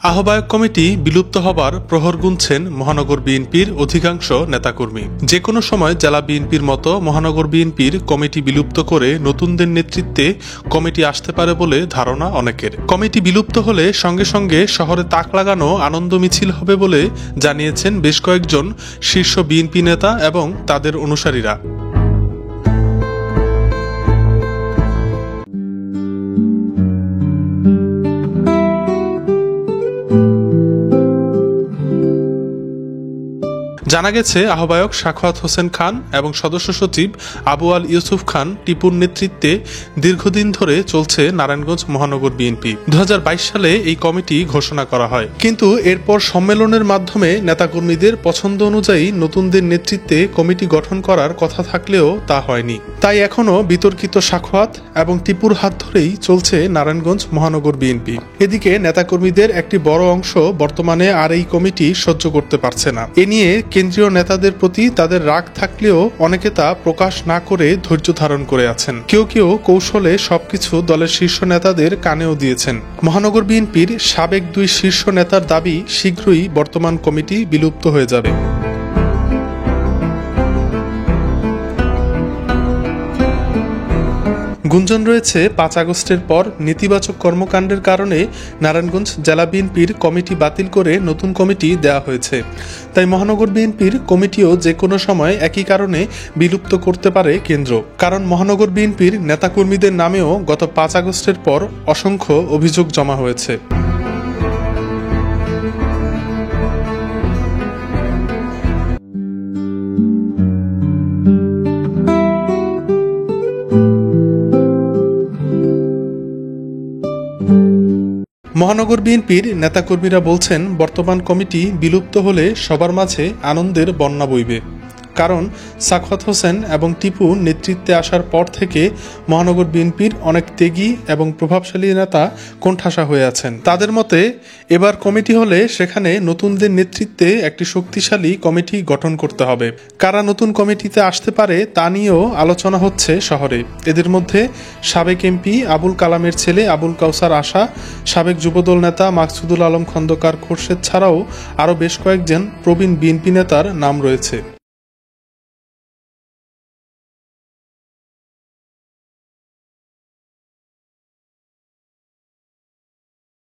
আহ্বায়ক কমিটি বিলুপ্ত হবার প্রহর গুনছেন মহানগর বিএনপির অধিকাংশ নেতাকর্মী। যে কোনো সময় জেলা বিএনপির মতো মহানগর বিএনপির কমিটি বিলুপ্ত করে নতুনদের নেতৃত্বে কমিটি আসতে পারে বলে ধারণা অনেকের। কমিটি বিলুপ্ত হলে সঙ্গে সঙ্গে শহরে তাক লাগানো আনন্দ মিছিল হবে বলে জানিয়েছেন বেশ কয়েকজন শীর্ষ বিএনপি নেতা এবং তাদের অনুসারীরা। জানা গেছে, আহ্বায়ক সাখাওয়াত হোসেন খান এবং সদস্য সচিব আবু আল ইউসুফ খান টিপুর নেতৃত্বে দীর্ঘদিন ধরে চলছে নারায়ণগঞ্জ মহানগর বিএনপি। 2022 সালে এই কমিটি ঘোষণা করা হয়, কিন্তু এরপর সম্মেলনের মাধ্যমে নেতাকর্মীদের পছন্দ অনুযায়ী নতুনদের নেতৃত্বে কমিটি গঠন করার কথা থাকলেও তা হয়নি। তাই এখনো বিতর্কিত সাখাওয়াত এবং টিপুর হাত ধরেই চলছে নারায়ণগঞ্জ মহানগর বিএনপি। এদিকে নেতাকর্মীদের একটি বড় অংশ বর্তমানে আর এই কমিটি সহ্য করতে পারছে না। এ নিয়ে কেন্দ্রীয় নেতাদের প্রতি তাদের রাগ থাকলেও অনেকে তা প্রকাশ না করে ধৈর্য ধারণ করে আছেন। কেউ কেউ কৌশলে সবকিছু দলের শীর্ষ নেতাদের কানেও দিয়েছেন। মহানগর বিএনপির সাবেক 2 শীর্ষ নেতার দাবি, শীঘ্রই বর্তমান কমিটি বিলুপ্ত হয়ে যাবে। গুঞ্জন রয়েছে 5 আগস্টের পর নেতিবাচক কর্মকাণ্ডের কারণে নারায়ণগঞ্জ জেলা বিএনপির কমিটি বাতিল করে নতুন কমিটি দেওয়া হয়েছে। তাই মহানগর বিএনপির কমিটিও যে কোনো সময় একই কারণে বিলুপ্ত করতে পারে কেন্দ্র। কারণ মহানগর বিএনপির নেতাকর্মীদের নামেও গত 5 আগস্টের পর অসংখ্য অভিযোগ জমা হয়েছে। মহানগর বিএনপির নেতাকর্মীরা বলছেন, বর্তমান কমিটি বিলুপ্ত হলে সবার মাঝে আনন্দের বন্যা বইবে। কারণ সাখাওয়াত হোসেন এবং টিপু নেতৃত্বে আসার পর থেকে মহানগর বিএনপির অনেক ত্যাগী এবং প্রভাবশালী নেতা কোণঠাসা হয়ে আছেন। তাদের মতে এবার কমিটি হলে সেখানে নতুনদের নেতৃত্বে একটি শক্তিশালী কমিটি গঠন করতে হবে। কারা নতুন কমিটিতে আসতে পারে তা নিয়েও আলোচনা হচ্ছে শহরে। এদের মধ্যে সাবেক এমপি আবুল কালামের ছেলে আবুল কাউসার আশা, সাবেক যুবদল নেতা মাকসুদুল আলম খন্দকার খোরশেদ ছাড়াও আরও বেশ কয়েকজন প্রবীণ বিএনপি নেতার নাম রয়েছে।